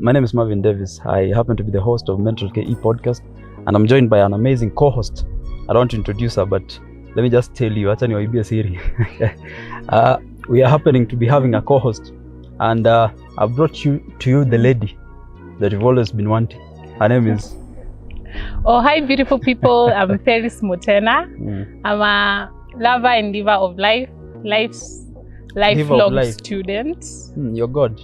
My name is Marvin Davis. I happen to be the host of MENTAL.KE podcast, and I'm joined by an amazing co-host. I don't want to introduce her, but let me just tell you, we are happening to be having a co-host, and I've brought to you the lady that you've always been wanting. Her name is... Oh, hi beautiful people. I'm Peris Mutena. I'm a lover and giver of lifelong student. You're God.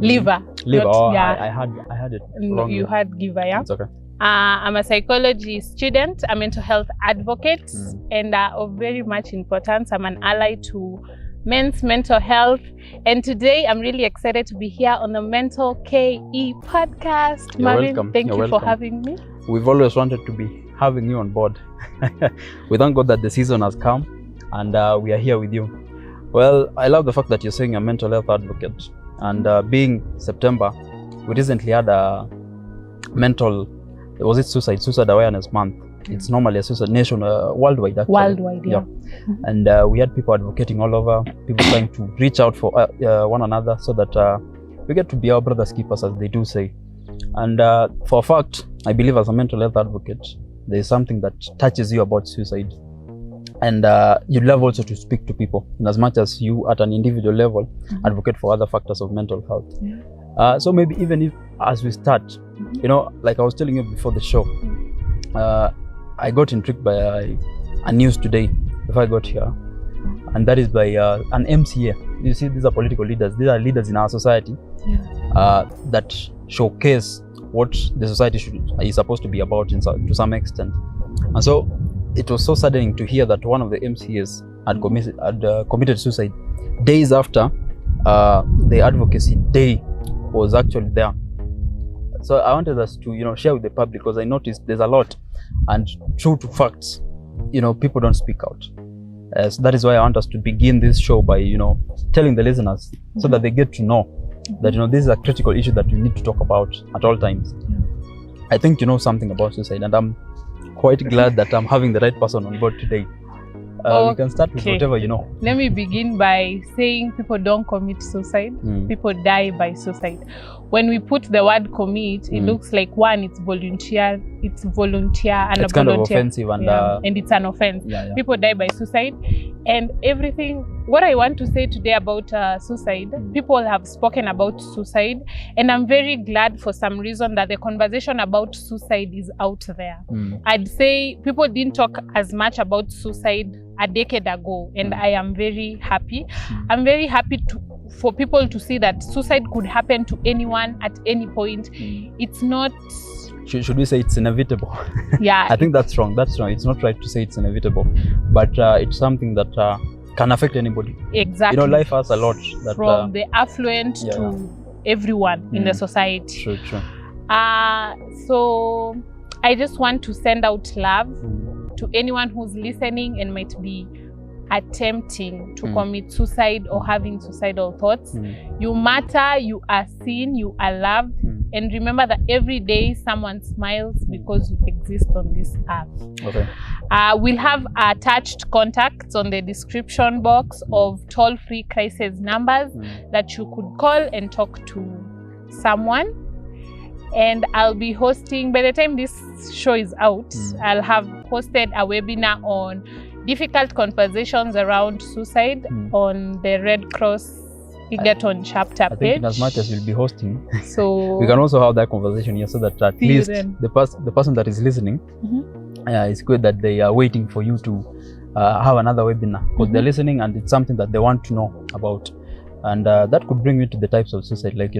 Liver. Oh, yeah. I had it wrong. You had giver, yeah? It's okay. I'm a psychology student, a mental health advocate, and of very much importance, I'm an ally to men's mental health. And today I'm really excited to be here on the MENTAL.KE podcast. Marvin, thank you for having me. We've always wanted to be having you on board. We thank God that the season has come and we are here with you. Well, I love the fact that you're saying a mental health advocate, and being September, we recently had a suicide awareness month. It's normally a suicide nation worldwide, actually. Worldwide, yeah. And we had people advocating all over, people trying to reach out for one another so that we get to be our brother's keepers, as they do say. And for a fact, I believe as a mental health advocate, there is something that touches you about suicide. And you'd love also to speak to people, in as much as you at an individual level advocate for other factors of mental health. So maybe even if, as we start, you know, like I was telling you before the show, I got intrigued by a news today before I got here, and that is by an MCA. You see, these are political leaders. These are leaders in our society that showcase what the society is supposed to be about to some extent. And so it was so saddening to hear that one of the MCAs had committed suicide days after the advocacy day was actually there. So I wanted us to, share with the public, because I noticed there's a lot, and true to facts, people don't speak out. So that is why I want us to begin this show by, telling the listeners so that they get to know that, this is a critical issue that we need to talk about at all times. I think you know something about suicide, and I'm quite glad that I'm having the right person on board today. We can start with whatever you know. Let me begin by saying people don't commit suicide. People die by suicide. When we put the word commit, it looks like one, it's volunteer, and it's a kind of offensive, and it's an offense. People die by suicide, and everything. What I want to say today about suicide, people have spoken about suicide, and I'm very glad for some reason that the conversation about suicide is out there. I'd say people didn't talk as much about suicide a decade ago, and I am very happy. I'm very happy for people to see that suicide could happen to anyone at any point. It's not... Should we say it's inevitable? Yeah. I think that's wrong. That's wrong. It's not right to say it's inevitable, but it's something that can affect anybody. Exactly. Life has a lot. From the affluent to everyone in the society. True. So I just want to send out love to anyone who's listening and might be attempting to commit suicide or having suicidal thoughts. You matter, you are seen, you are loved, and remember that every day someone smiles because you exist on this earth. Okay. We'll have attached contacts on the description box of toll-free crisis numbers that you could call and talk to someone. And I'll be hosting, by the time this show is out, I'll have hosted a webinar on difficult conversations around suicide on the Red Cross Egerton chapter page. I think in as much as you'll be hosting, so we can also have that conversation here, so that at least the person that is listening, it's good that they are waiting for you to have another webinar, because they're listening and it's something that they want to know about. And that could bring me to the types of suicide, like,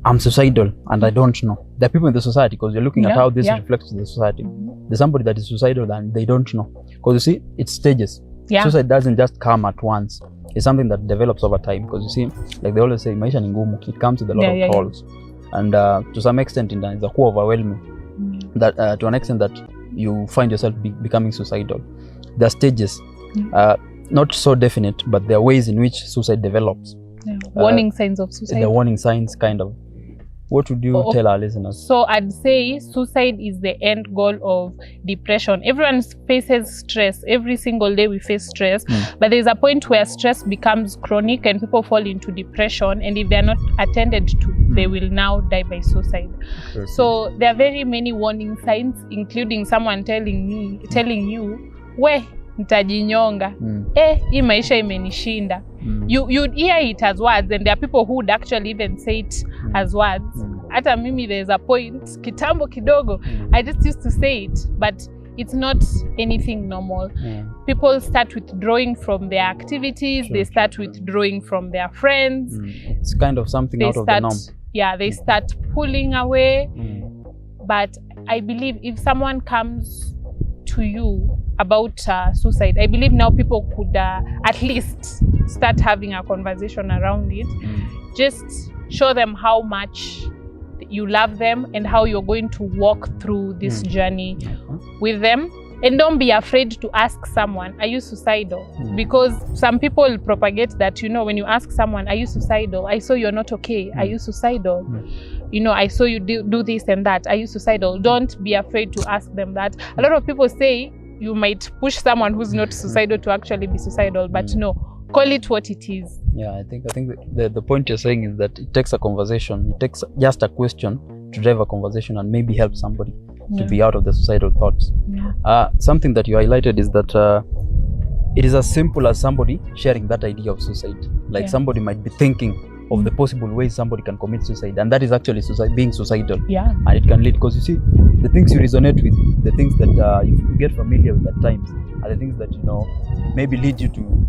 I'm suicidal and I don't know. There are people in the society, because you're looking at how this reflects in the society. There's somebody that is suicidal and they don't know, because you see, it's stages. Suicide doesn't just come at once. It's something that develops over time, because you see, like they always say, maisha ni ngumu. It comes with a lot of tolls, and to some extent it's a overwhelming, that to an extent that you find yourself becoming suicidal. There are stages, not so definite, but there are ways in which suicide develops. Warning signs of suicide. The warning signs, kind of. What would you tell our listeners? So I'd say suicide is the end goal of depression. Everyone faces stress. Every single day we face stress. But there's a point where stress becomes chronic and people fall into depression. And if they're not attended to, they will now die by suicide. Okay. So there are very many warning signs, including someone telling you, we nitajinyonga. Hii maisha imenishinda. You'd hear it as words, and there are people who would actually even say it as words. Hata mimi, there's a point, kitambo kidogo, I just used to say it, but it's not anything normal. People start withdrawing from their activities, they start withdrawing from their friends. It's kind of something out of the norm. Yeah, they start pulling away. But I believe if someone comes to you about suicide, I believe now people could at least start having a conversation around it. Just show them how much you love them and how you're going to walk through this journey with them. And don't be afraid to ask someone, are you suicidal? Because some people propagate that, when you ask someone, are you suicidal? I saw you're not okay. Are you suicidal? I saw you do this and that. Are you suicidal? Don't be afraid to ask them that. A lot of people say you might push someone who's not suicidal to actually be suicidal, but no, call it what it is. Yeah, I think the point you're saying is that it takes a conversation. It takes just a question to drive a conversation and maybe help somebody to be out of the suicidal thoughts. Something that you highlighted is that it is as simple as somebody sharing that idea of suicide. Like somebody might be thinking of the possible ways somebody can commit suicide, and that is actually being suicidal. And it can lead, because you see, the things you resonate with, the things that you get familiar with at times, are the things that maybe lead you to,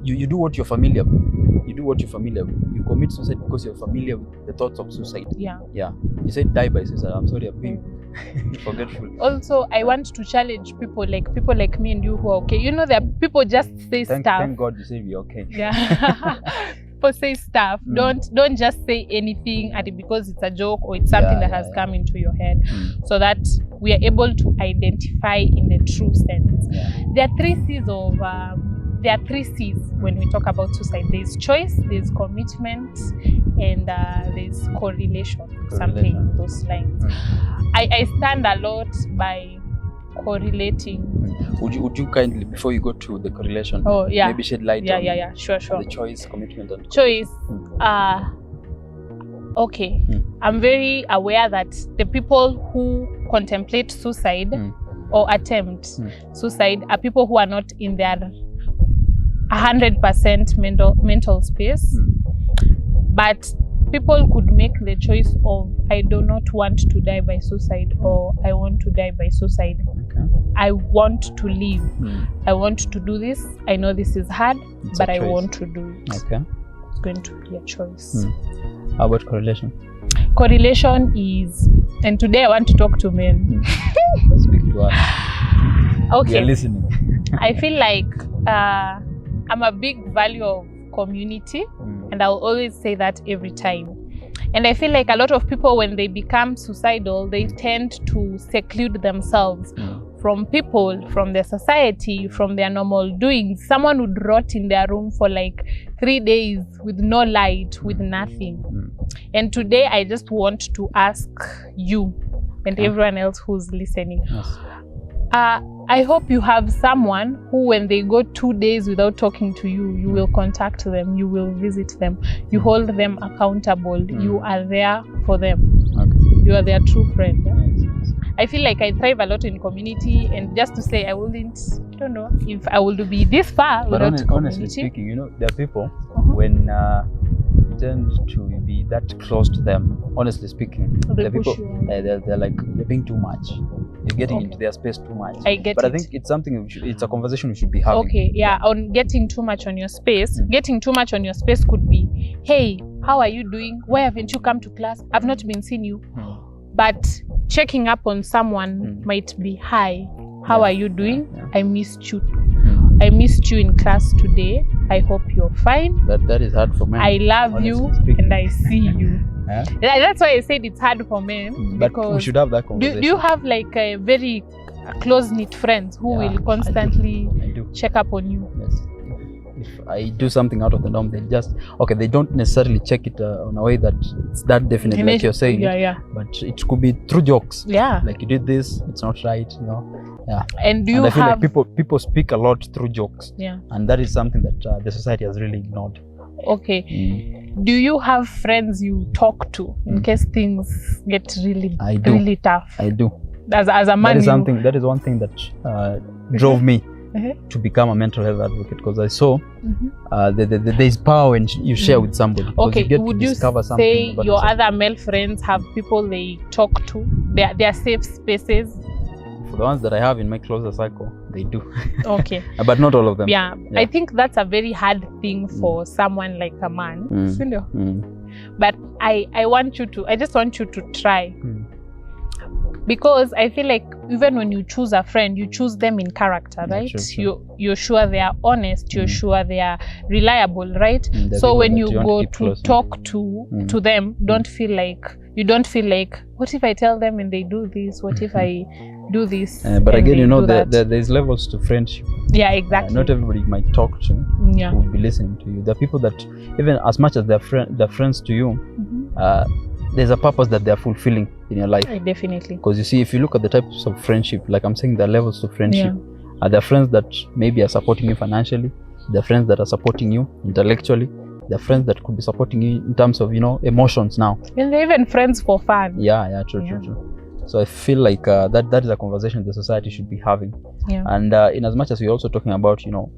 you do what you're familiar with. You do what you're familiar with. You commit suicide because you're familiar with the thoughts of suicide. Yeah. You said die by suicide. I'm sorry, I'm being forgetful. Also, I want to challenge people like me and you who are okay. There are people just say stuff. Thank God you say we're okay. Yeah. People say stuff. Don't just say anything because it's a joke or it's something that has come into your head, so that we are able to identify in the true sense. There are three C's when we talk about suicide. There's choice, there's commitment, and there's correlation. Something in those lines. I stand a lot by correlating. Would you kindly, before you go to the correlation, maybe shed light on sure. the choice, commitment, and choice? Okay. I'm very aware that the people who contemplate suicide or attempt suicide are people who are not in their 100% mental space. But people could make the choice of, I do not want to die by suicide, or I want to die by suicide. I want to live. I want to do this. I know this is hard, but I want to do it. It's going to be a choice. How about correlation? Correlation is, and today I want to talk to men. Speak to us. Okay. We are listening. I feel like I'm a big value of community, and I'll always say that every time. And I feel like a lot of people, when they become suicidal, they tend to seclude themselves from people, from their society, from their normal doings. Someone would rot in their room for like 3 days with no light, with nothing. And today I just want to ask you and everyone else who's listening, I hope you have someone who, when they go 2 days without talking to you, you will contact them, you will visit them, you hold them accountable, you are there for them. You are their true friend. I feel like I thrive a lot in community, and just to say I don't know if I would be this far without community. Honestly speaking, there are people when you tend to be that close to them, honestly speaking, the people, they're like, you're being too much. You're getting into their space too much. I think it's something it's a conversation we should be having. On getting too much on your space. Getting too much on your space could be, hey, how are you doing? Why haven't you come to class? I've not been seeing you. But checking up on someone might be, hi, how are you doing? I missed you. I missed you in class today. I hope you're fine. That is hard for men. I love you and I see you. That's why I said it's hard for men. But we should have that conversation. Do you have like a very close-knit friends who will constantly check up on you? Yes. if I do something out of the norm, they just, okay, they don't necessarily check it on a way that it's that definite, like you're saying. But it could be through jokes. Like, you did this, it's not right, you know. And I feel like people speak a lot through jokes. And that is something that the society has really ignored. Do you have friends you talk to in case things get really tough? I do. As a man, that is one thing that drove me to become a mental health advocate, because I saw there is power when you share with somebody. Would you say your other male friends have people they talk to? They are safe spaces? For the ones that I have in my closer circle, they do. But not all of them. I think that's a very hard thing for someone like a man. But I just want you to try. Because I feel like even when you choose a friend, you choose them in character, right? You're sure they are honest, you're sure they are reliable, right? So when you go to talk to them, you don't feel like, what if I tell them and they do this? What if I do this? But again, you know, there's levels to friendship. Exactly. Not everybody you might talk to will be listening to you. There are people that, even as much as they're friends to you, there's a purpose that they're fulfilling in your life. Definitely. Because you see, if you look at the types of friendship, like I'm saying, there are levels to friendship. There are friends that maybe are supporting you financially. There are friends that are supporting you intellectually. There are friends that could be supporting you in terms of, you know, emotions now. And they're even friends for fun. True. So I feel like that is a conversation the society should be having. And in as much as we're also talking about, you know,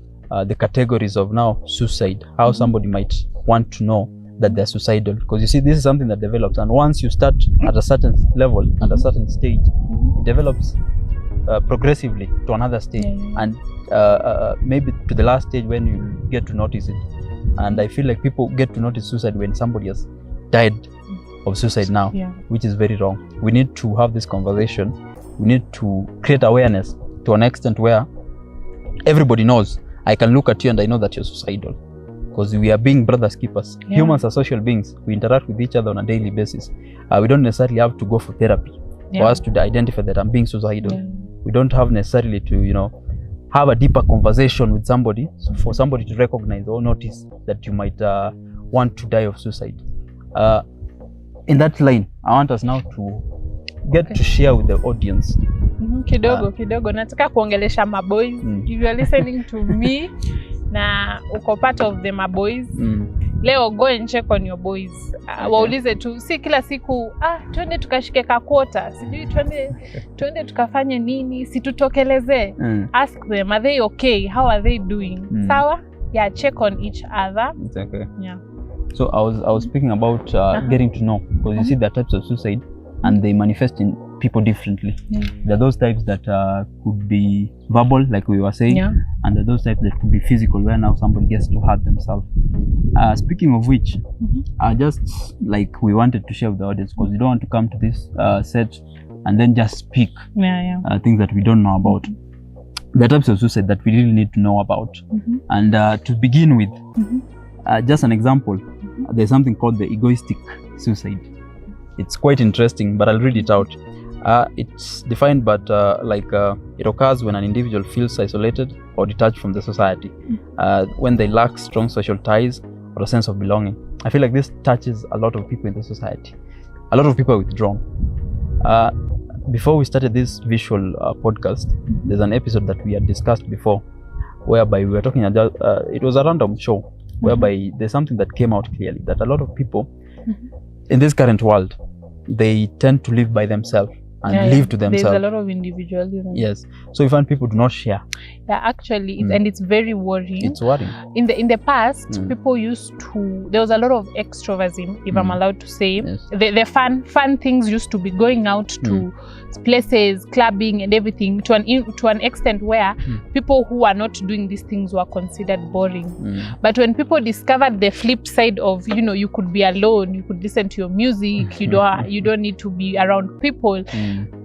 the categories of now suicide, how somebody might want to know that they're suicidal, because you see, this is something that develops, and once you start at a certain level, at a certain stage, it develops progressively to another stage, and maybe to the last stage when you get to notice it. And I feel like people get to notice suicide when somebody has died of suicide now, which is very wrong. We need to have this conversation. We need to create awareness to an extent where everybody knows, I can look at you and I know that you're suicidal. Because we are being brothers keepers. Humans are social beings. We interact with each other on a daily basis. We don't necessarily have to go for therapy for us to identify that I'm being suicidal. We don't have necessarily to, you know, have a deeper conversation with somebody for somebody to recognize or notice that you might want to die of suicide. In that line, I want us now to get to share with the audience. Kidogo nataka kuongelesha maboys. If you are listening to me na uko part of the maboys, leo go and check on your boys. Waulize tu, si kila siku twende tukashike kakota, sijui twende tukafanye nini, situtokeleze. Ask them, are they okay? How are they doing? Sawa? Check on each other. It's okay. So I was speaking about getting to know, because you see the types of suicide and they manifest in people differently. There are those types that could be verbal, like we were saying, and there are those types that could be physical, where now somebody gets to hurt themselves. Speaking of which, just like we wanted to share with the audience, because we don't want to come to this set and then just speak things that we don't know about. The types of suicide that we really need to know about. And to begin with, just an example, there's something called the egoistic suicide. It's quite interesting, but I'll read it out. It's defined, but it occurs when an individual feels isolated or detached from the society, when they lack strong social ties or a sense of belonging. I feel like this touches a lot of people in the society. A lot of people are withdrawn. Before we started this visual podcast, there's an episode that we had discussed before, whereby we were talking about, it was a random show, whereby there's something that came out clearly, that a lot of people in this current world, they tend to live by themselves and live to themselves. There's a lot of individualism. Yes. So you find people do not share. Actually, and it's very worrying. It's worrying. In the past, people used to, there was a lot of extroversion, if I'm allowed to say. The fun things used to be going out to places, clubbing and everything, to an extent where people who are not doing these things were considered boring. But when people discovered the flip side of, you know, you could be alone, you could listen to your music, you don't need to be around people,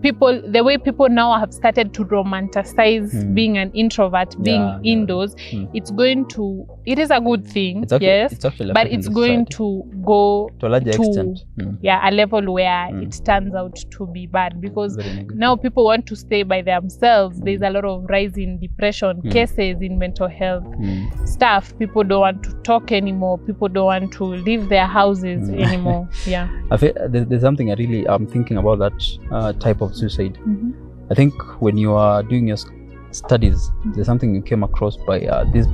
People, the way people now have started to romanticize being an introvert, being indoors, it is a good thing, yes, but it's going to go to a larger extent. A level where it turns out to be bad, because now people want to stay by themselves. There's a lot of rise in depression cases, in mental health stuff. People don't want to talk anymore. People don't want to leave their houses anymore. I feel there's something I really am thinking about that type of suicide. I think when you are doing your studies, there's something you came across by these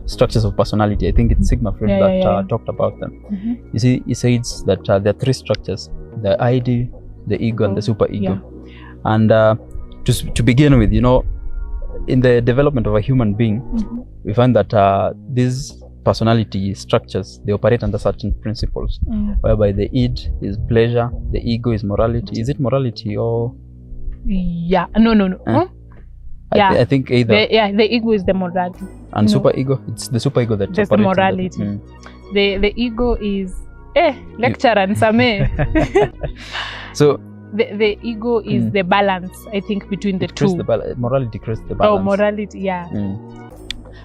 structures of personality. I think it's Sigma Freud that talked about them. You see, he says that there are 3 structures: the ID, the ego, and the super ego. And to begin with, in the development of a human being, we find that these personality structures, they operate under certain principles, whereby the id is pleasure, the ego is morality. Is it morality or? No. I think either. The ego is the morality. And super ego, it's the super ego that just the morality. The ego is lecture and same. So the ego is the balance, I think, between the two. Morality creates the balance. Oh, morality,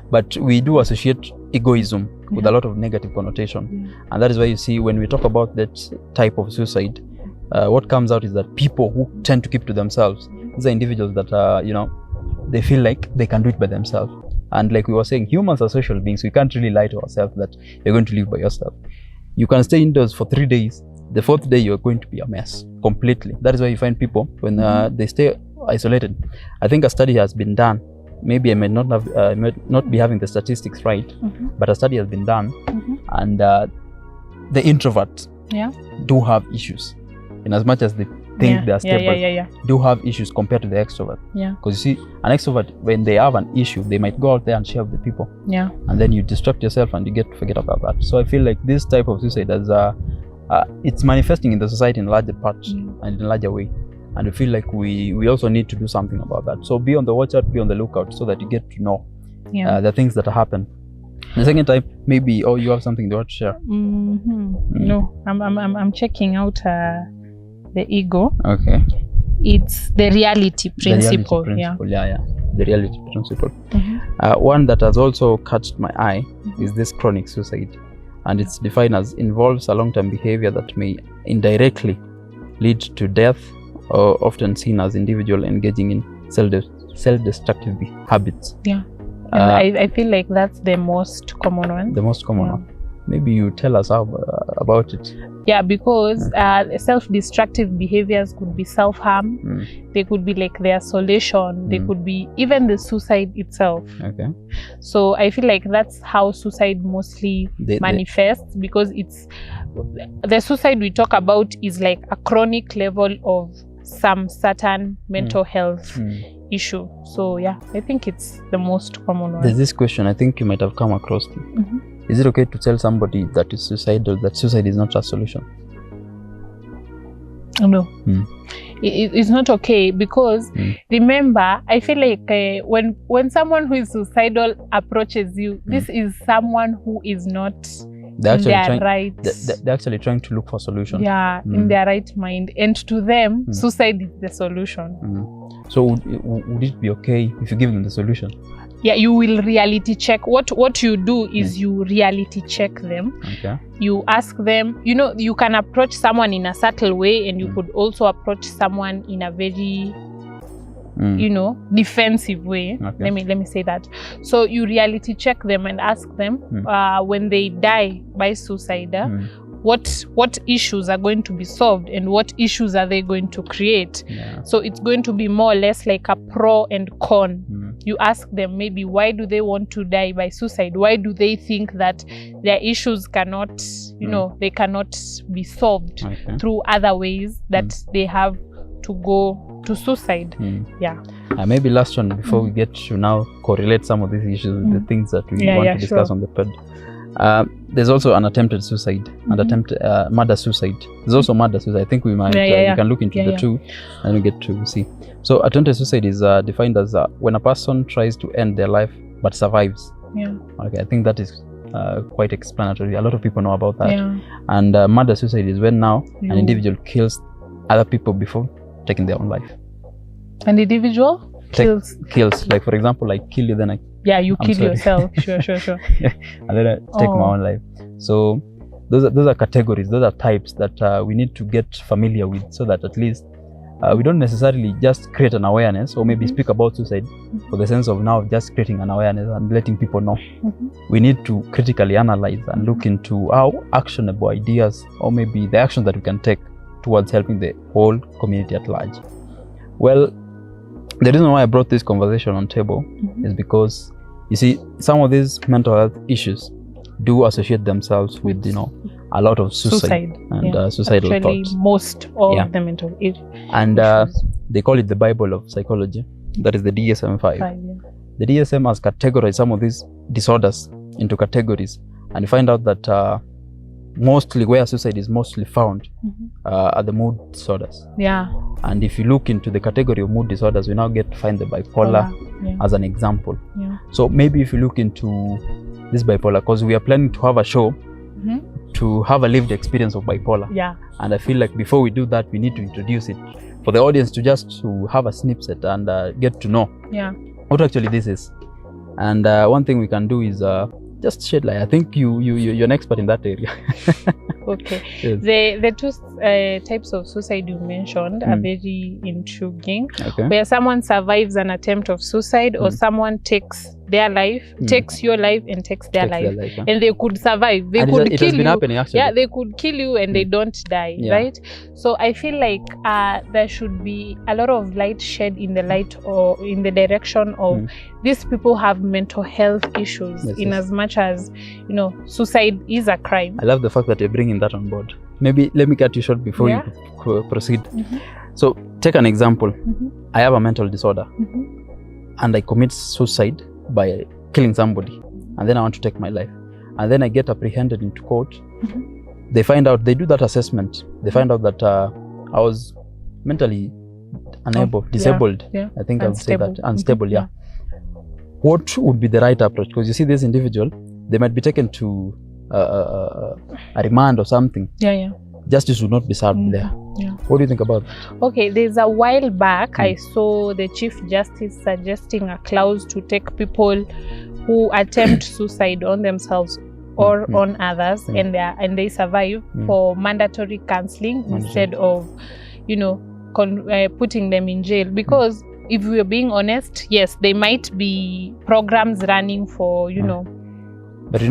But we do associate egoism with a lot of negative connotation, and that is why you see when we talk about that type of suicide, what comes out is that people who tend to keep to themselves, these are individuals that they feel like they can do it by themselves. And like we were saying, humans are social beings. We can't really lie to ourselves that you're going to live by yourself. You can stay indoors for 3 days. The 4th day, you're going to be a mess completely. That is why you find people when they stay isolated. I think a study has been done. Maybe I may not have, not be having the statistics right, but a study has been done, and the introverts do have issues, in as much as they think they are stable, do have issues compared to the extrovert. Because you see, an extrovert, when they have an issue, they might go out there and share with the people, and then you distract yourself and you get to forget about that. So I feel like this type of suicide is it's manifesting in the society in a larger part and in a larger way. And I feel like we also need to do something about that. So be on the watch out, be on the lookout, so that you get to know the things that happen. The second time, maybe, you have something you want to share. No, I'm checking out the ego. Okay. It's the reality principle. The reality principle. One that has also catched my eye is this chronic suicide, and it's defined as involves a long-term behavior that may indirectly lead to death, or often seen as individual engaging in self-destructive habits. I feel like that's the most common one. The most common one. Maybe you tell us about it. Because self-destructive behaviors could be self-harm. They could be like the isolation. They could be even the suicide itself. Okay. So I feel like that's how suicide mostly manifests, because it's the suicide we talk about is like a chronic level of some certain mental health issue. So I think it's the most common one. There's this question I think you might have come across it. Is it okay to tell somebody that is suicidal that suicide is not a solution? No. It's not okay, because remember, I feel like when someone who is suicidal approaches you, this is someone who is not they're actually trying to look for a solution. In their right mind, and to them suicide is the solution. So would it be okay if you give them the solution? You will reality check. What you do is you reality check them. Okay. You ask them, you can approach someone in a subtle way, and you could also approach someone in a very defensive way. Okay. Let me say that. So you reality check them and ask them when they die by suicide, what issues are going to be solved and what issues are they going to create. So it's going to be more or less like a pro and con. You ask them maybe, why do they want to die by suicide? Why do they think that their issues cannot they cannot be solved through other ways, that they have to go to suicide? Maybe last one before we get to now correlate some of these issues with the things that we want to discuss on the pod. There's also an attempted suicide and murder suicide. There's also murder suicide. I think we might we can look into the two and we get to see. So attempted suicide is defined as when a person tries to end their life but survives. Okay, I think that is quite explanatory. A lot of people know about that. And murder suicide is when now an individual kills other people before taking their own life. An individual kills. Like for example, like kill you, then you kill yourself. Sure. And then I take my own life. So those are categories, those are types that we need to get familiar with, so that at least we don't necessarily just create an awareness or maybe speak about suicide for the sense of now just creating an awareness and letting people know. We need to critically analyze and look into how actionable ideas or maybe the actions that we can take towards helping the whole community at large. Well, the reason why I brought this conversation on table is because, you see, some of these mental health issues do associate themselves with, a lot of suicide and suicidal actually, thoughts. Most of the mental issues. And they call it the Bible of psychology. That is the DSM-5. The DSM has categorized some of these disorders into categories, and you find out that mostly where suicide is mostly found are the mood disorders. And if you look into the category of mood disorders, we now get to find the bipolar as an example. So maybe if you look into this bipolar, because we are planning to have a show to have a lived experience of bipolar. And I feel like before we do that, we need to introduce it for the audience to have a snippet and get to know what actually this is. And one thing we can do is just shed light. I think you're an expert in that area. Okay. Yes. The two types of suicide you mentioned are very intriguing. Okay. Where someone survives an attempt of suicide or someone takes their life, takes your life and takes their life. And they could survive. They could kill has been you. Happening, actually. Yeah, they could kill you and they don't die, right? So I feel like there should be a lot of light shed in the light or in the direction of these people have mental health issues in as much as, suicide is a crime. I love the fact that you're bringing that on board. Maybe let me cut you short before you proceed. So take an example. I have a mental disorder and I commit suicide by killing somebody, and then I want to take my life, and then I get apprehended into court. They find out, they do that assessment, they find out that I was mentally unable, disabled. I think I would say that, unstable. What would be the right approach? Because you see, this individual, they might be taken to a remand or something. Justice would not be served there. What do you think about that? Okay, there's a while back I saw the Chief Justice suggesting a clause to take people who attempt suicide on themselves or on others and they survive for mandatory counseling instead of, putting them in jail. Because if we're being honest, yes, there might be programs running for, But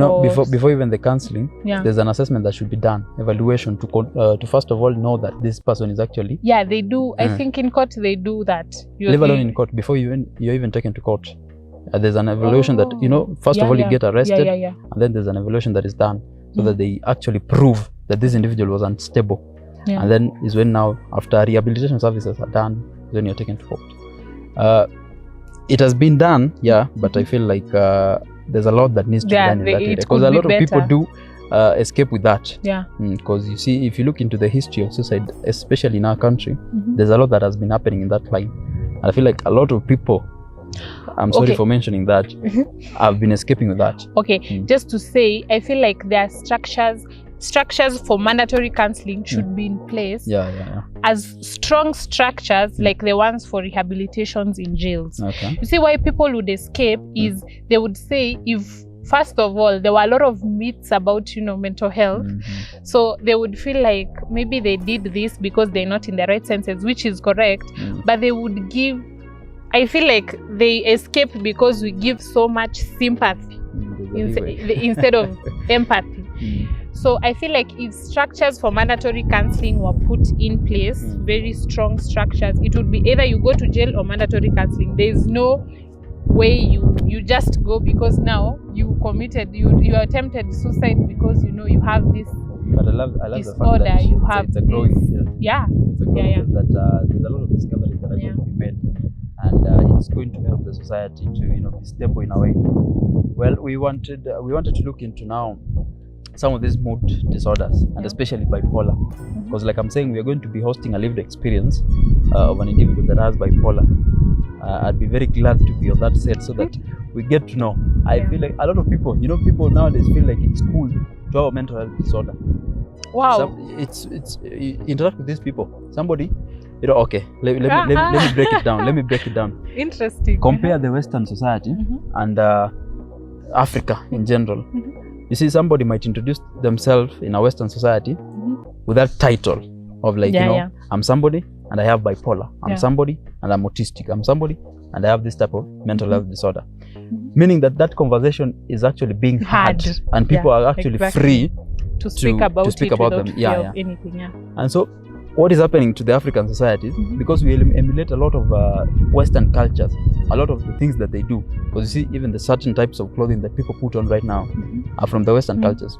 before even the counseling, there's an assessment that should be done, evaluation to first of all know that this person is actually. Yeah, they do. I think in court they do that. Leave alone in court, before you're even taken to court. There's an evaluation that, first of all you get arrested, and then there's an evaluation that is done so that they actually prove that this individual was unstable. And then is when now, after rehabilitation services are done, then you're taken to court. It has been done, but I feel like there's a lot that needs to be done in that area, because a lot of people do escape with that. Because you see, if you look into the history of suicide, especially in our country, there's a lot that has been happening in that line. And I feel like a lot of people, I'm sorry for mentioning that, have been escaping with that. Just to say, I feel like there are structures for mandatory counseling should be in place as strong structures like the ones for rehabilitations in jails. You see, why people would escape is they would say, if first of all there were a lot of myths about mental health, so they would feel like maybe they did this because they're not in the right senses, which is correct, but they would give, I feel like they escape because we give so much sympathy instead of empathy. So I feel like if structures for mandatory counseling were put in place, very strong structures, it would be either you go to jail or mandatory counseling. There is no way you just go because now you committed, you attempted suicide because you have this. But I love disorder. The fact that you have it's a growing field. It's a growing field that there's a lot of discoveries that are going to be made, and it's going to help the society to be stable in a way. Well, we wanted to look into now some of these mood disorders, and especially bipolar, because like I'm saying, we are going to be hosting a lived experience of an individual that has bipolar. I'd be very glad to be on that set so that we get to know. I feel like a lot of people, people nowadays feel like it's cool to have a mental health disorder. Wow. It's you interact with these people. Somebody okay, let me break it down. Let me break it down. Interesting. Compare the Western society and Africa in general. You see, somebody might introduce themselves in a Western society with that title of like, I'm somebody and I have bipolar. I'm somebody and I'm autistic. I'm somebody and I have this type of mental health disorder. Meaning that conversation is actually being had and people are actually free to speak about them. Anything. And so what is happening to the African societies, because we emulate a lot of Western cultures, a lot of the things that they do, because you see, even the certain types of clothing that people put on right now are from the Western cultures.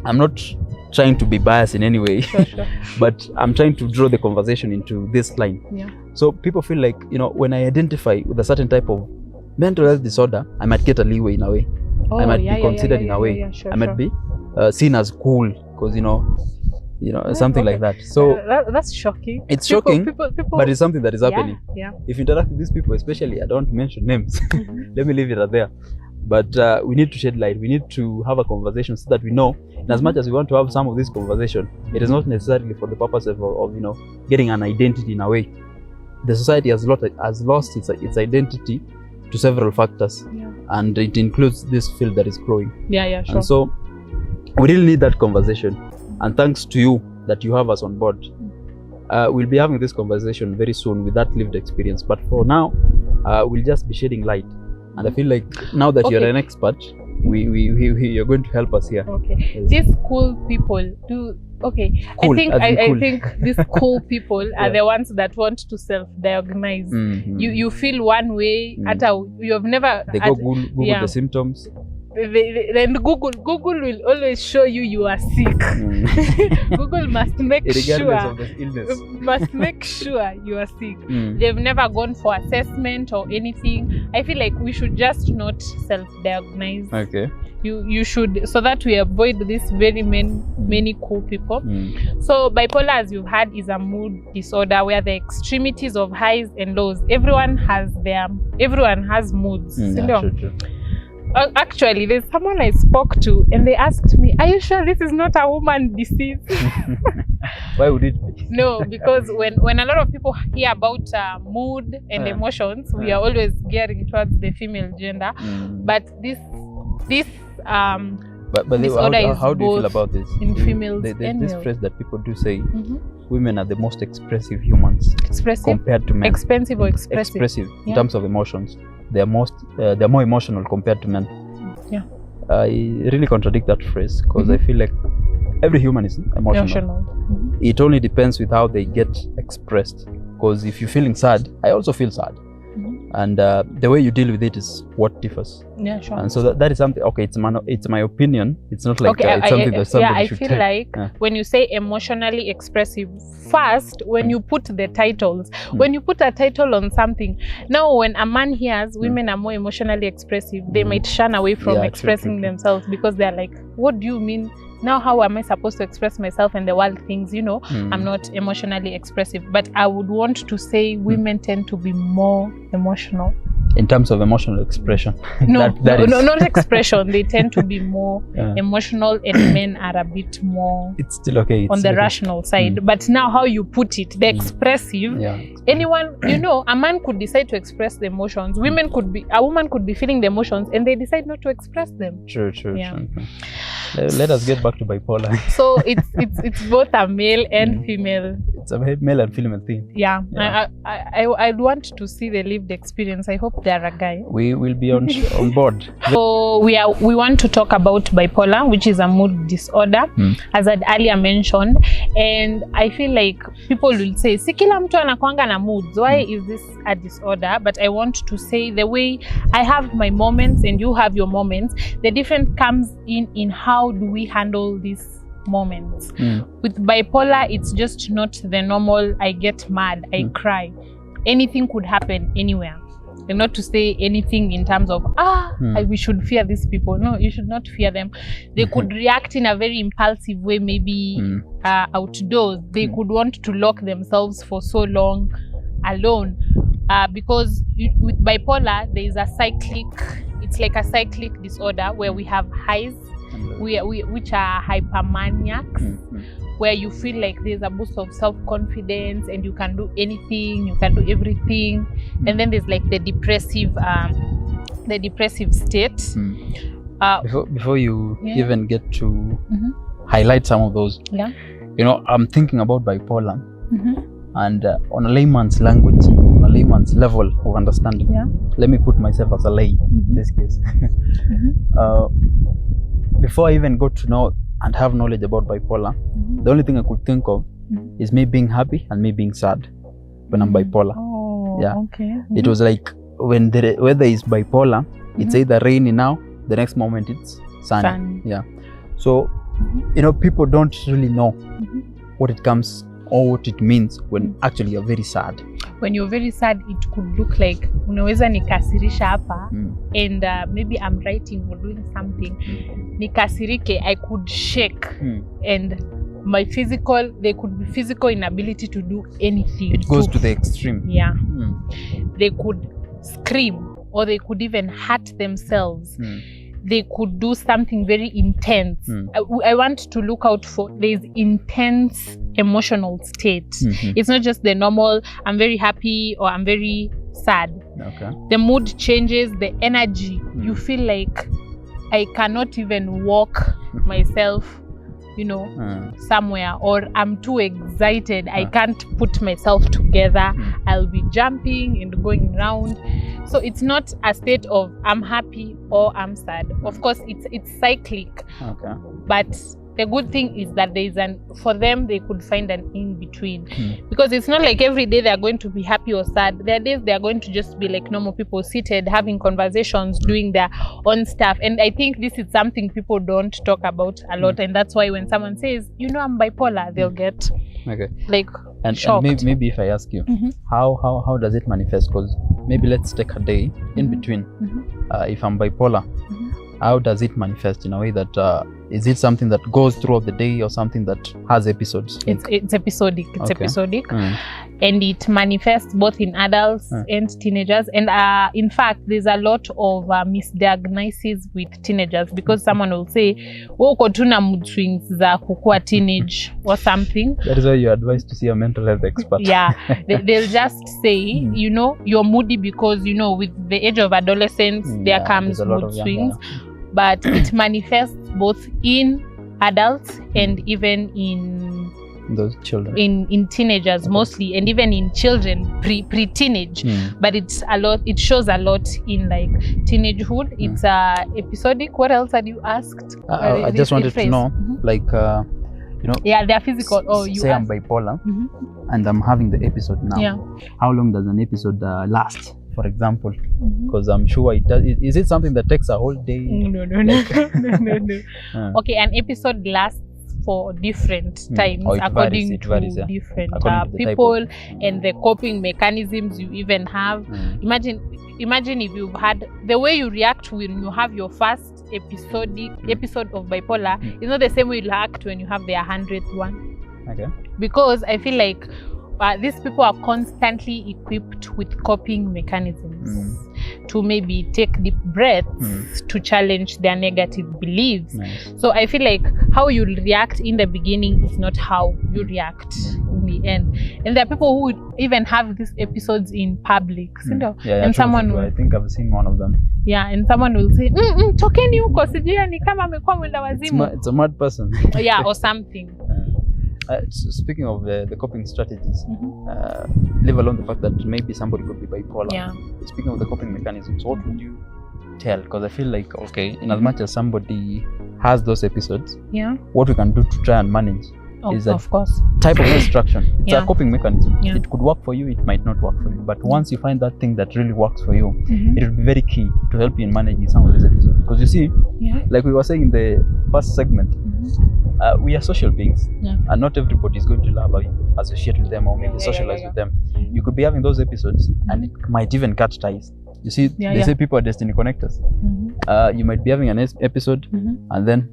I'm not trying to be biased in any way, but I'm trying to draw the conversation into this line. So people feel like, when I identify with a certain type of mental health disorder, I might get a leeway in a way. I might be considered in a way. I might be seen as cool because, something like that. So that's shocking. It's shocking, but it's something that is happening. If you interact with these people, especially, I don't mention names. Let me leave it there. But we need to shed light. We need to have a conversation so that we know. And as much as we want to have some of this conversation, it is not necessarily for the purpose of getting an identity in a way. The society has lost its identity to several factors, and it includes this field that is growing. Sure. And so we really need that conversation. And thanks to you that you have us on board. We'll be having this conversation very soon with that lived experience. But for now, we'll just be shedding light. And I feel like now that you're an expert, you're going to help us here. Okay. These cool people do. Okay. Cool, I think these cool people are the ones that want to self-diagnose. You feel one way. You have never. They go Google the symptoms. Then Google will always show you are sick. Google must make regardless of the illness. Must make sure you are sick. They've never gone for assessment or anything. I feel like we should just not self-diagnose. Okay. You should, so that we avoid this very many cool people. So bipolar, as you've heard, is a mood disorder where the extremities of highs and lows. Everyone has moods. True. Actually, there's someone I spoke to and they asked me, are you sure this is not a woman disease? Why would it be? No, because when a lot of people hear about mood and emotions, we are always gearing towards the female gender. But this but disorder how do you feel about this? In females there's and this males. phrase that people do say, women are the most expressive humans compared to men. Expensive or expressive? Expressive in terms of emotions. They're more emotional compared to men. I really contradict that phrase because I feel like every human is emotional. It only depends with how they get expressed. Because if you're feeling sad, I also feel sad. And the way you deal with it is what differs. And so that is something. Okay, it's my opinion. It's not like it's something that somebody should tell. I feel like when you say emotionally expressive, first when you put the titles, when you put a title on something, now when a man hears women are more emotionally expressive, they might shun away from expressing themselves because they're like, what do you mean? Now how am I supposed to express myself and the world thinks, I'm not emotionally expressive. But I would want to say women tend to be more emotional. In terms of emotional expression? No, not expression. They tend to be more emotional, and men are a bit more it's still okay. On the rational side. But now how you put it, the expressive, anyone, a man could decide to express the emotions. A woman could be feeling the emotions and they decide not to express them. True. Let us get back to bipolar. So it's both a male and female. It's a male and female thing. I'd want to see the lived experience. I hope they're a guy. We will be on board. So we want to talk about bipolar, which is a mood disorder, as I'd earlier mentioned. And I feel like people will say, si kila mtu anakuanga na moods. Why is this a disorder? But I want to say the way I have my moments and you have your moments, the difference comes in how do we handle these moments. With bipolar, it's just not the normal, I get mad, I cry. Anything could happen anywhere. And not to say anything in terms of, we should fear these people. No, you should not fear them. They could react in a very impulsive way, maybe outdoors. They could want to lock themselves for so long alone. Because with bipolar, there is it's like a cyclic disorder where we have highs, which are hypermaniacs. where you feel like there's a boost of self-confidence and you can do anything, you can do everything. And then there's like the depressive state. Before you even get to highlight some of those, you know, I'm thinking about bipolar, and on a layman's language, on a layman's level of understanding. Let me put myself as a lay in this case. Before I even got to know and have knowledge about bipolar, the only thing I could think of is me being happy and me being sad when I'm bipolar. It was like when the weather is bipolar, it's either rainy now, the next moment it's sunny. So you know, people don't really know what it comes or what it means when actually you're very sad. When you're very sad, it could look like unaweza nikasirisha hapa and maybe I'm writing or doing something, nikasirike, I could shake and my physical, there could be physical inability to do anything. It goes to the extreme. They could scream or they could even hurt themselves. They could do something very intense. I want to look out for this intense emotional state. It's not just the normal, I'm very happy or I'm very sad. The mood changes, the energy. You feel like I cannot even walk myself, you know, somewhere, or I'm too excited. I can't put myself together. I'll be jumping and going around. So it's not a state of I'm happy or I'm sad. Of course, it's cyclic. But the good thing is that there is for them, they could find an in between. Because it's not like every day they're going to be happy or sad. There are days they're going to just be like normal people, seated, having conversations, doing their own stuff. And I think this is something people don't talk about a lot. And that's why when someone says, you know, I'm bipolar, they'll get like shocked. And maybe if I ask you, how does it manifest? Because maybe let's take a day in between. If I'm bipolar, how does it manifest in a way that is it something that goes throughout the day or something that has episodes? It's episodic. It's episodic, and it manifests both in adults and teenagers. And in fact, there's a lot of misdiagnosis with teenagers, because someone will say, "Oh, uko tu na mood swings za kukua teenage" or something. That is why you're advised to see a mental health expert. They'll just say, you know, you're moody because, you know, with the age of adolescence, there comes mood swings. But it manifests both in adults and even in those children, in teenagers mostly, and even in children pre-teenage. But it's a lot. It shows a lot in like teenagehood. It's episodic. What else had you asked? I just wanted to know, like, you know, they're physical. Oh, you say I'm bipolar and I'm having the episode now. How long does an episode last? For example, because I'm sure it does. Is it something that takes a whole day? No. Okay, an episode lasts for different times according to different people and the coping mechanisms you even have. Imagine if you've had the way you react when you have your first episode of bipolar is not the same way you react when you have the 100th one. Because I feel like these people are constantly equipped with coping mechanisms to maybe take deep breaths to challenge their negative beliefs. So I feel like how you react in the beginning is not how you react in the end. And there are people who would even have these episodes in public. And someone I think I've seen one of them. And someone will say, tokeni huko, sijui ni kama amekuwa mwenda wazimu. It's a mad person. Or something. Speaking of the coping strategies, leave alone the fact that maybe somebody could be bipolar. Speaking of the coping mechanisms, what would you tell? Because I feel like, okay, in as much as somebody has those episodes, what we can do to try and manage is that type of distraction. It's a coping mechanism. It could work for you, it might not work for you. But once you find that thing that really works for you, it will be very key to help you in managing some of these episodes. Because you see, like we were saying in the first segment, we are social beings, and not everybody is going to love you, associate with them, or maybe socialize with them. You could be having those episodes, and it might even cut ties. You see, they say people are destiny connectors. You might be having an episode, and then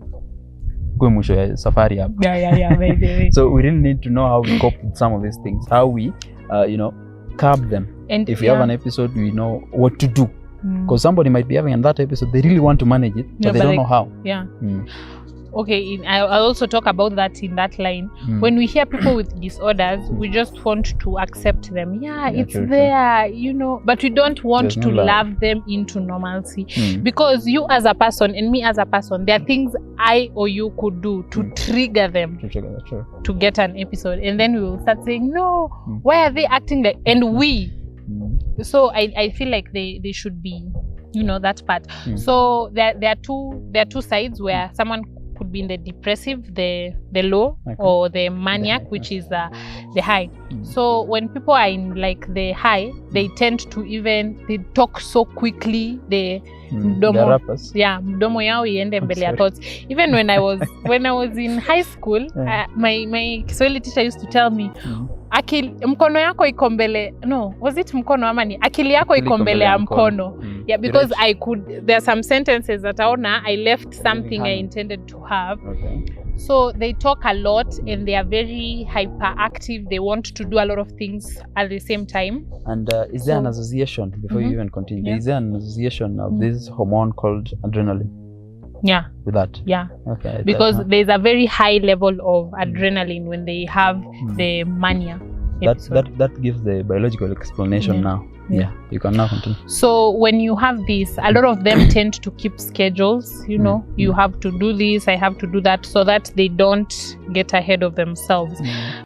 go mwisho ya safari hapo. So we really need to know how we cope with some of these things, how we, curb them. And if you have an episode, we know what to do. Because somebody might be having that episode, they really want to manage it, but they don't know how. okay, I'll also talk about that in that line. When we hear people with disorders, we just want to accept them. Yeah, it's true, there, you know, but we don't want There's to no love. love them into normalcy. Because you as a person and me as a person, there are things I or you could do to trigger them to get an episode. And then we will start saying, no, why are they acting like, and we. So I feel like they should be, you know, that part. So there are two sides where someone could be in the depressive, the low, or the maniac, which is the high. So when people are in like the high, they tend to they talk so quickly. Mdomo yao iende mbele ya thoughts. Even when I was in high school, my Kiswahili teacher used to tell me, mkono yako iko mbele, no, was it mkono ama ni akili yako iko mbele ya mkono. Yeah, because there are some sentences that I left something I intended to have. So they talk a lot and they are very hyperactive. They want to do a lot of things at the same time. And is there an association, before you even continue, is there an association of this hormone called adrenaline? Yeah. With that? Yeah. Okay. Because there's a very high level of adrenaline when they have the mania. That gives the biological explanation now. Yeah, you can now continue. So when you have this, a lot of them tend to keep schedules, you know, you have to do this, I have to do that, so that they don't get ahead of themselves.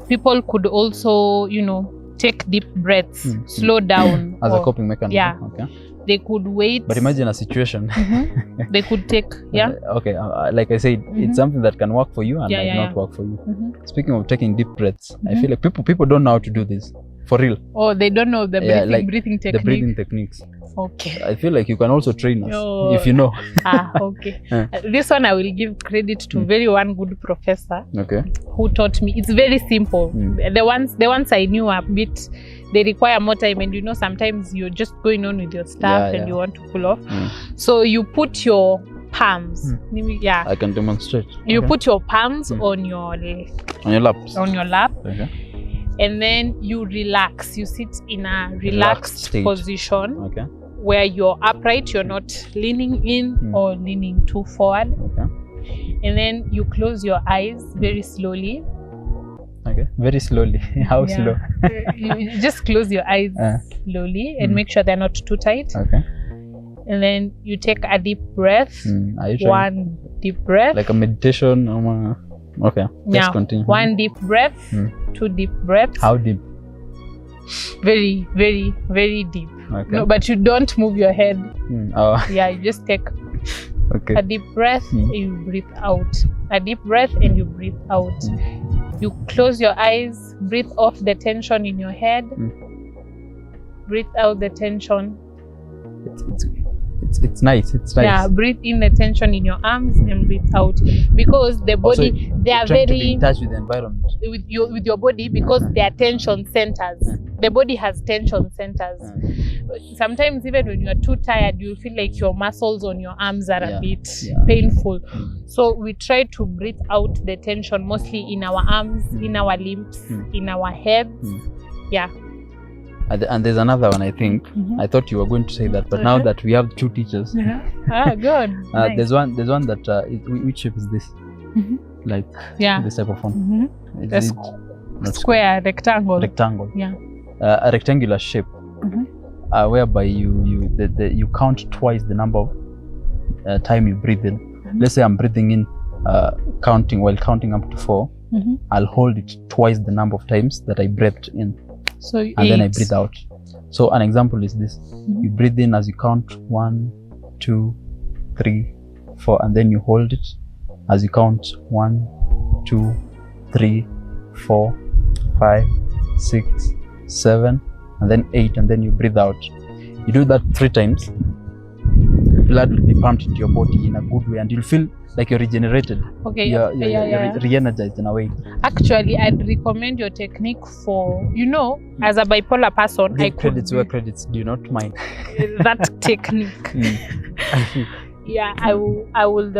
People could also, you know, take deep breaths, slow down. As a coping mechanism. Yeah. Okay. They could wait. But imagine a situation. They could take, okay, like I said, it's something that can work for you and might not work for you. Speaking of taking deep breaths, I feel like people don't know how to do this. For real. Oh, they don't know the breathing technique. The breathing techniques. Okay. I feel like you can also train us if you know. Okay. This one I will give credit to one good professor. Okay. Who taught me. It's very simple. The ones I knew a bit, they require more time, and you know sometimes you're just going on with your stuff and you want to pull off. So you put your palms. I can demonstrate. You put your palms on your laps. On your lap. Okay. And then you relax. You sit in a relaxed position. Okay. Where you're upright, you're not leaning in or leaning too forward. Okay. And then you close your eyes very slowly. Okay, very slowly. How slow? You just close your eyes slowly and make sure they're not too tight. Okay. And then you take a deep breath. One deep breath. Like a meditation. Okay, let's continue. One deep breath, 2 deep breaths. How deep? Very, very, very deep. Okay. No, but you don't move your head. Yeah, you just take a deep breath and you breathe out. A deep breath and you breathe out. You close your eyes, breathe off the tension in your head. Breathe out the tension. It's nice. Yeah, breathe in the tension in your arms and breathe out, because the body, they are very to be in touch with the environment, with your body, because they are tension centers. The body has tension centers. Sometimes even when you are too tired, you feel like your muscles on your arms are a bit painful. So we try to breathe out the tension mostly in our arms, in our limbs, in our heads. Yeah. And there's another one, I think. I thought you were going to say that, but now that we have 2 teachers. Good. Nice. There's one that which shape is this? Like this type of one. Square, rectangle. Yeah. A rectangular shape, whereby you count twice the number of time you breathe in. Let's say I'm breathing in, counting up to 4. I'll hold it twice the number of times that I breathed in. So and then I breathe out. So an example is this: you breathe in as you count 1, 2, 3, 4, and then you hold it as you count 1, 2, 3, 4, 5, 6, 7, and then 8, and then you breathe out. You do that 3 times. Blood will be pumped into your body in a good way, and you'll feel like you're regenerated. Okay. You're re-energized in a way. Actually, I'd recommend your technique for, as a bipolar person, give credits where credits do not mind. That technique. Yeah, I will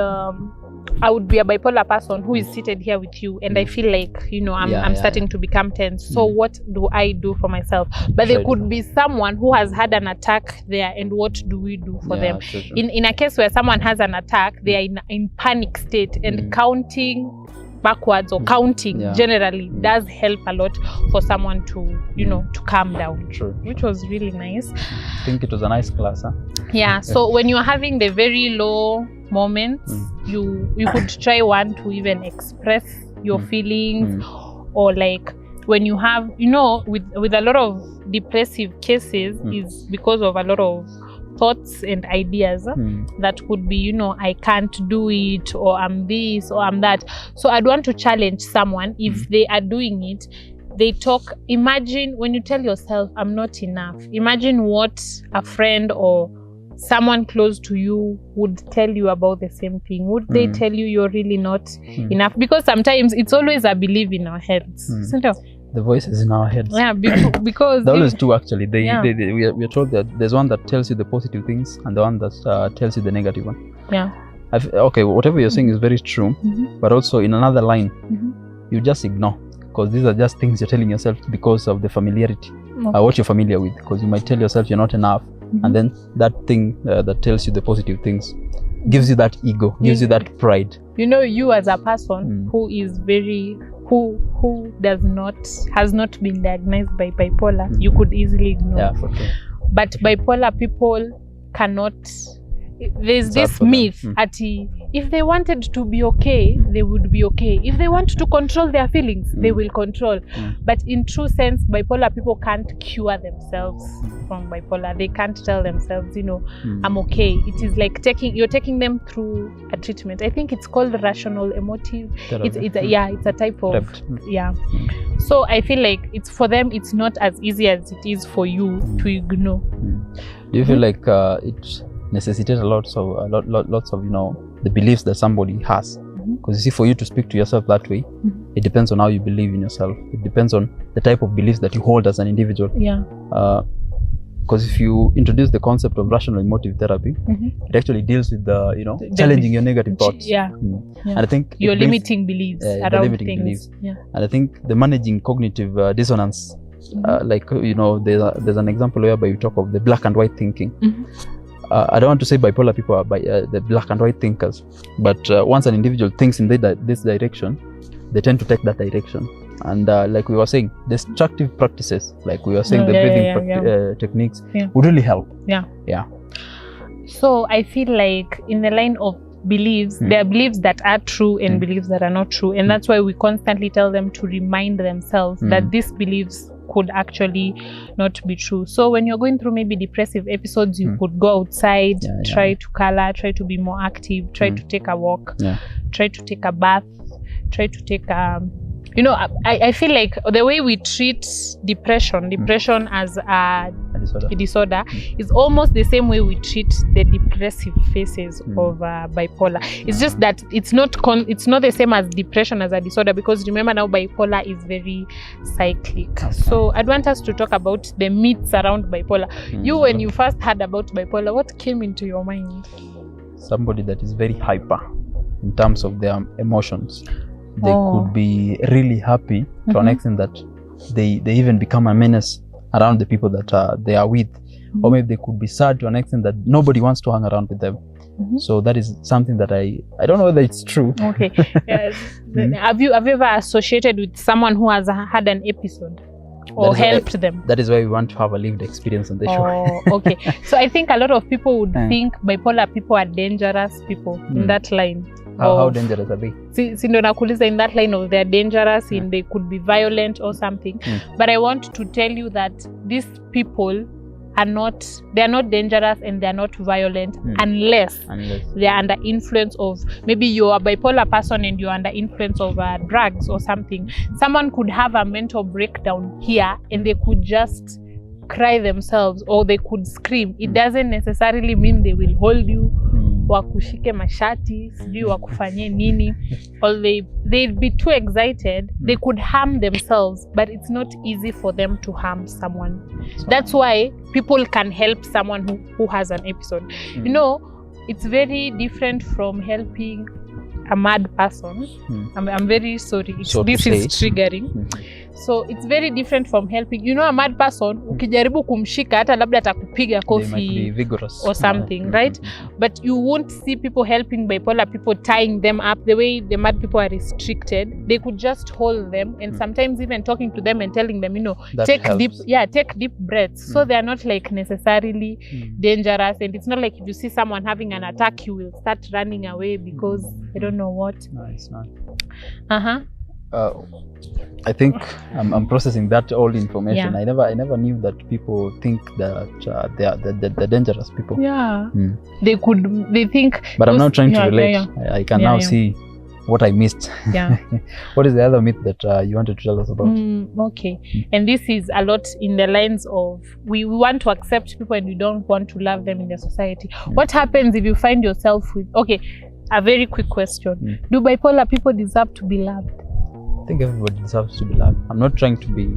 I would be a bipolar person who is seated here with you, and I feel like, I'm starting to become tense. So what do I do for myself? But there could be someone who has had an attack there, and what do we do for them? True. In a case where someone has an attack, they are in panic state, and counting backwards or counting generally does help a lot for someone to to calm down. True. Which was really nice. I think it was a nice class, huh? Yeah. So when you're having the very low moments, you could try one to even express your feelings, or like when you have, with a lot of depressive cases is because of a lot of thoughts and ideas that could be, I can't do it, or I'm this, or I'm that. So I'd want to challenge someone if they are doing it. They talk. Imagine when you tell yourself, I'm not enough. Imagine what a friend or someone close to you would tell you about the same thing. Would they tell you you're really not enough? Because sometimes it's always a belief in our heads. Isn't it? The voices in our heads. Yeah, because there are always two actually. We are told that there's one that tells you the positive things and the one that tells you the negative one. Yeah. Okay, whatever you're saying is very true, but also in another line, you just ignore, because these are just things you're telling yourself because of the familiarity, what you're familiar with. Because you might tell yourself you're not enough, and then that thing that tells you the positive things gives you that ego, gives you that pride. You as a person who is who has not been diagnosed by bipolar, you could easily ignore. Yeah, for sure. But bipolar people cannot. There's this myth that if they wanted to be okay, they would be okay. If they want to control their feelings, they will control. But in true sense, bipolar people can't cure themselves from bipolar. They can't tell themselves, I'm okay. It is like you're taking them through a treatment. I think it's called rational emotive. It's a type of So I feel like it's for them. It's not as easy as it is for you to ignore. Do you feel like it necessitates lots of the beliefs that somebody has? Because you see, for you to speak to yourself that way, it depends on how you believe in yourself. It depends on the type of beliefs that you hold as an individual. Because if you introduce the concept of rational emotive therapy, it actually deals with the challenging your negative thoughts. And I think your limiting beliefs around things. And I think the managing cognitive dissonance, there's an example whereby you talk of the black and white thinking. I don't want to say bipolar people are the black and white thinkers, but once an individual thinks in this direction, they tend to take that direction. And like we were saying, destructive practices, like we were saying, the breathing techniques would really help. So I feel like in the line of beliefs, there are beliefs that are true and beliefs that are not true, and that's why we constantly tell them to remind themselves that these beliefs could actually not be true. So when you're going through maybe depressive episodes, you could go outside, try to color, try to be more active, try to take a walk, try to take a bath, try to take I feel like the way we treat depression as a disorder is almost the same way we treat the depressive phases of bipolar. It's just that it's not the same as depression as a disorder, because remember now bipolar is very cyclic. So I'd want us to talk about the myths around bipolar. When you first heard about bipolar, what came into your mind? Somebody that is very hyper in terms of their emotions. They could be really happy to an extent that they even become a menace around the people that they are with. Or maybe they could be sad to an extent that nobody wants to hang around with them. So that is something that I don't know whether it's true. Okay. Have you ever associated with someone who has had an episode or helped them? That is why we want to have a lived experience on the show. Okay. So I think a lot of people would think bipolar people are dangerous people in that line. How dangerous are they? Ndo nakuuliza, in that line of they're dangerous and they could be violent or something. But I want to tell you that these people they're not dangerous and they're not violent unless they're under influence of, maybe you're a bipolar person and you're under influence of drugs or something. Someone could have a mental breakdown here and they could just cry themselves, or they could scream. It doesn't necessarily mean they will hold you, wakushike mashati, sijui wakufanye nini, or they'd be too excited. They could harm themselves, but it's not easy for them to harm someone. That's why people can help someone who has an episode. It's very different from helping a mad person, I'm very sorry. This is triggering. So it's very different from helping. You know, a mad person, ukijaribu kumshika hata labda atakupiga kofi or something, right? But you won't see people helping bipolar people, tying them up the way the mad people are restricted. They could just hold them and sometimes even talking to them and telling them, you know, that take helps. take deep breaths. So they are not like necessarily dangerous. And it's not like if you see someone having an attack, you will start running away because I don't know what. Nice. I think I'm processing that all information. I never knew that people think that they're dangerous people. They think. But I'm not trying to relate. I can now see what I missed. What is the other myth that you wanted to tell us about? And this is a lot in the lines of we want to accept people and we don't want to love them in the society. What happens if you find yourself with a very quick question. Do bipolar people deserve to be loved? I think everybody deserves to be loved. I'm not trying to be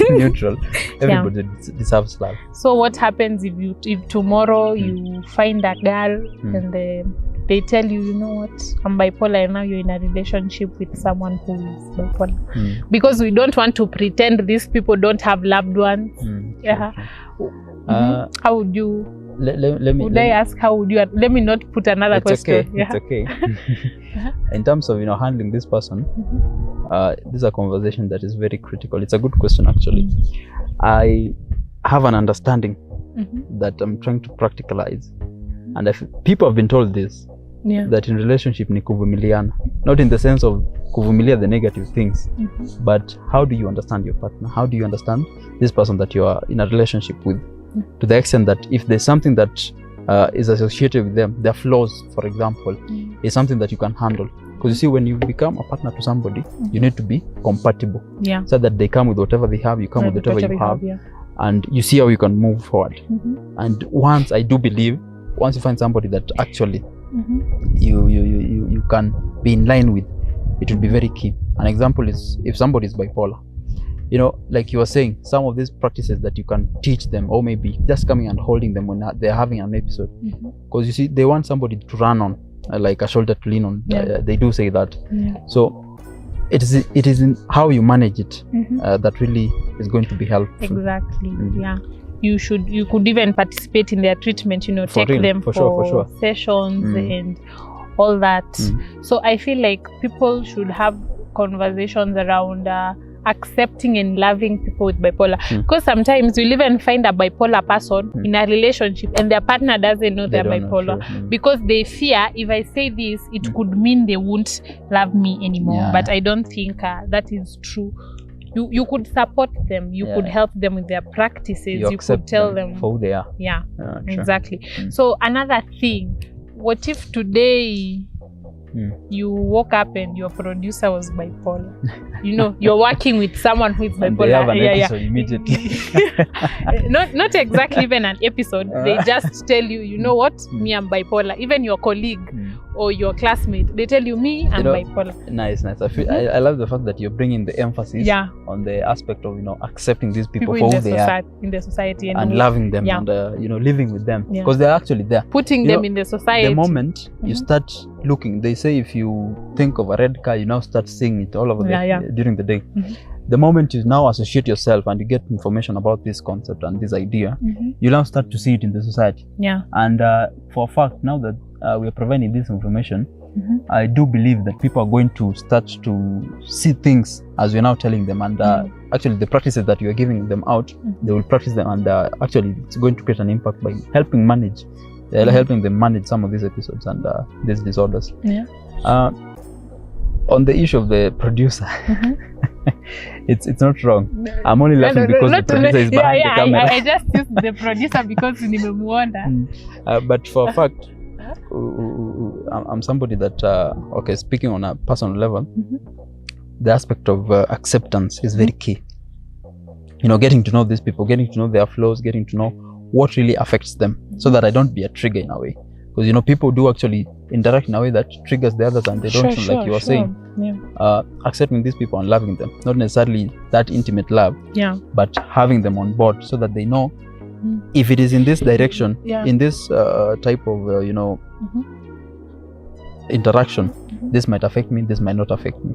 neutral. Everybody deserves love. So what happens if tomorrow you find a girl and they tell you, you know what, I'm bipolar, and now you're in a relationship with someone who is bipolar? Because we don't want to pretend these people don't have loved ones. How would you? I ask how would you? Let me not put another question. It's okay. In terms of handling this person, this is a conversation that is very critical. It's a good question actually. I have an understanding that I'm trying to practicalize, and if people have been told this, that in relationship ni kuvumiliana, not in the sense of kuvumilia the negative things, but how do you understand your partner? How do you understand this person that you are in a relationship with? To the extent that if there's something that is associated with them, their flaws, for example, is something that you can handle. Because you see, when you become a partner to somebody, you need to be compatible. So that they come with whatever they have, you come with whatever you have, and you see how you can move forward. And I do believe, once you find somebody that actually you can be in line with, it will be very key. An example is if somebody is bipolar. Like you were saying, some of these practices that you can teach them, or maybe just coming and holding them when they're having an episode. Because you see, they want somebody to run on, like a shoulder to lean on. They do say that. So it is in how you manage it that really is going to be helpful. Exactly. You could even participate in their treatment, take them for sure. sessions and all that. So I feel like people should have conversations around accepting and loving people with bipolar, because sometimes you'll even find a bipolar person in a relationship and their partner doesn't know they're bipolar, because they fear, if I say this, it could mean they won't love me anymore. But I don't think that is true. You could support them, you could help them with their practices, you could tell them for who they are. Exactly. So another thing, what if today you woke up and your producer was bipolar? You're working with someone who is bipolar. And they have an episode immediately. Not exactly even an episode. They just tell you, you know what, me, I'm bipolar. Even your colleague or your classmate, they tell you, me, I'm bipolar. Nice. I love the fact that you're bringing the emphasis on the aspect of accepting these people for who they are in the society and loving them and living with them, because they're actually there, putting them in the society. The moment you start looking, they say if you think of a red car, you now start seeing it all over during the day. The moment you now associate yourself and you get information about this concept and this idea, you now start to see it in the society. And for a fact, now that we are providing this information, I do believe that people are going to start to see things as we're now telling them, and actually the practices that you are giving them out, they will practice them, and actually it's going to create an impact by helping them manage some of these episodes and these disorders. On the issue of the producer, it's not wrong. I'm only laughing because the producer is behind the camera. I just used the producer because nimemuona. But for a fact, I'm somebody that speaking on a personal level, the aspect of acceptance is very key. Getting to know these people, getting to know their flaws, getting to know what really affects them, so that I don't be a trigger in a way. Because people do actually interact in a way that triggers the others, and they don't like you were saying. Accepting these people and loving them, not necessarily that intimate love, but having them on board so that they know if it is in this direction, in this type of interaction, this might affect me, this might not affect me,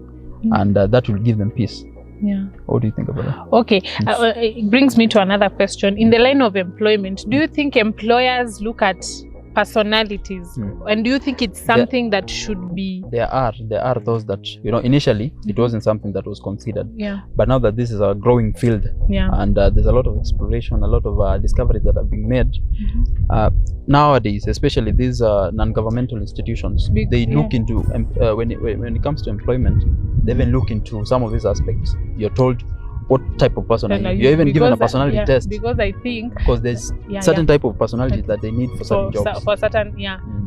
and that will give them peace. Yeah. What do you think about that? Okay, it brings me to another question. In the line of employment, do you think employers look at personalities, and do you think it's something that should be? There are those that, initially it wasn't something that was considered, but now that this is a growing field, and there's a lot of exploration, a lot of discoveries that are being made nowadays, especially these non-governmental institutions, they look into when it comes to employment, they even look into some of these aspects. You're told what type of person are you. You're even given a personality test, because I think there's certain type of personalities that they need for certain jobs. For certain,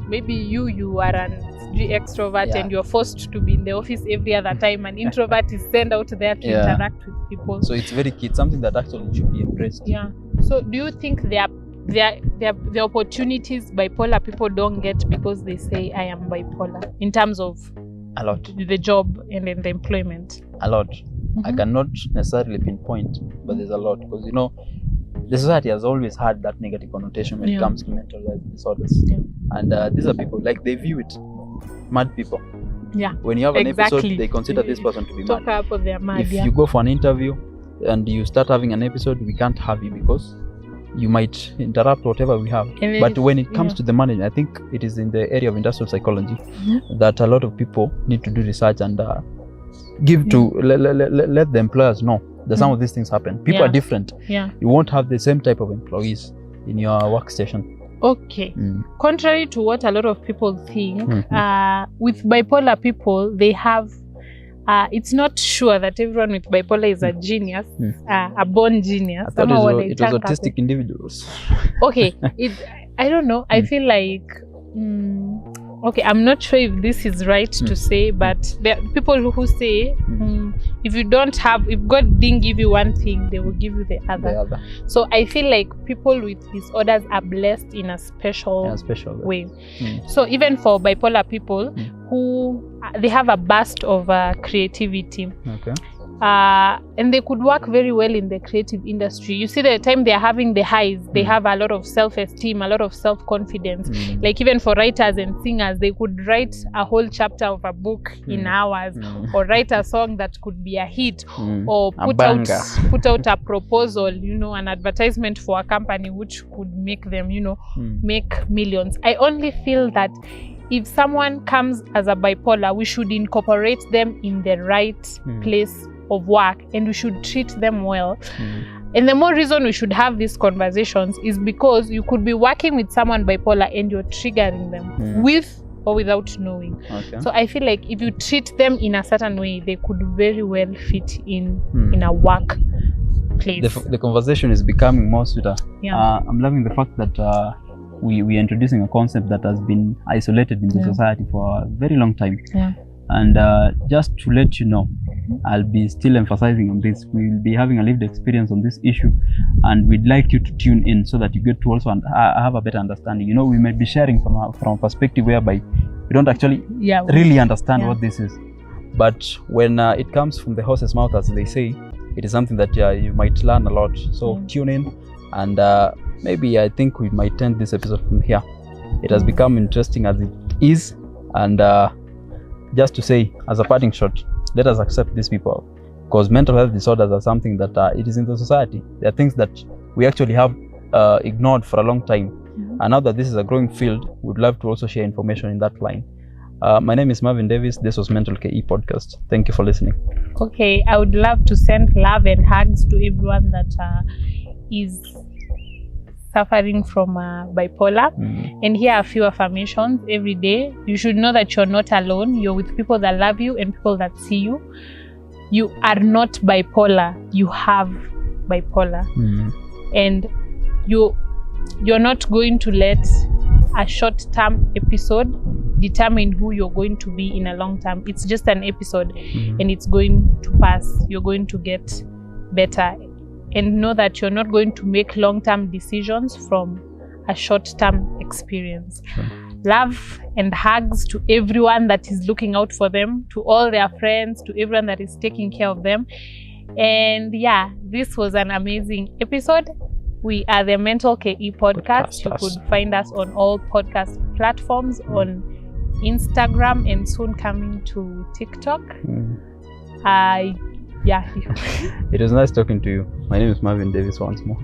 maybe you are an extrovert, and you're forced to be in the office every other time. An introvert is sent out there to interact with people. So it's very key. It's something that actually should be embraced. Yeah. So do you think the opportunities bipolar people don't get because they say I am bipolar, in terms of a lot, the job and in the employment? A lot. I cannot necessarily pinpoint, but there's a lot, because the society has always had that negative connotation when it comes to mental health disorders, and these are people, like, they view it mad people. When you have an episode, they consider this person to be mad. They're mad. If you go for an interview and you start having an episode, we can't have you because you might interrupt whatever we have. But when it comes to the management, I think it is in the area of industrial psychology that a lot of people need to do research and give to let the employers know that some of these things happen. People are different. You won't have the same type of employees in your workstation. Okay. Contrary to what a lot of people think, with bipolar people, they have it's not sure that everyone with bipolar is a genius, a born genius. I thought it was autistic individuals. Okay, I don't know. I feel like okay, I'm not sure if this is right to say, but there are people who say if God didn't give you one thing, they will give you the other. So I feel like people with disorders are blessed in a special way. So even for bipolar people who they have a burst of creativity, and they could work very well in the creative industry. You see, the time they're having the highs, they have a lot of self-esteem, a lot of self-confidence. Like even for writers and singers, they could write a whole chapter of a book in hours, or write a song that could be a hit, or put out a proposal, an advertisement for a company which could make them, make millions. I only feel that if someone comes as a bipolar, we should incorporate them in the right place of work, and we should treat them well. And the more reason we should have these conversations is because you could be working with someone bipolar and you're triggering them with or without knowing. So I feel like if you treat them in a certain way, they could very well fit in a work place. The conversation is becoming more sweeter. I'm loving the fact that we are introducing a concept that has been isolated in the society for a very long time. And just to let you know, I'll be still emphasizing on this. We will be having a lived experience on this issue, and we'd like you to tune in so that you get to also have a better understanding. We might be sharing from a perspective whereby we don't actually really understand what this is. But when it comes from the horse's mouth, as they say, it is something that you might learn a lot. So tune in, and maybe I think we might end this episode from here. It has become interesting as it is, and just to say, as a parting shot, let us accept these people, because mental health disorders are something that it is in the society. There are things that we actually have ignored for a long time, and now that this is a growing field, we'd love to also share information in that line. My name is Marvin Davis. This was MENTAL.KE podcast. Thank you for listening. Okay, I would love to send love and hugs to everyone that is suffering from bipolar, and here are a few affirmations every day. You should know that you're not alone. You're with people that love you and people that see you. You are not bipolar. You have bipolar, and you're not going to let a short-term episode determine who you're going to be in a long term. It's just an episode, and it's going to pass. You're going to get better. And know that you're not going to make long-term decisions from a short-term experience. Love and hugs to everyone that is looking out for them, to all their friends, to everyone that is taking care of them. And this was an amazing episode. We are the MENTAL.KE podcast. You could find us on all podcast platforms, on Instagram, and soon coming to TikTok. Yeah. It was nice talking to you. My name is Marvin Davis once more.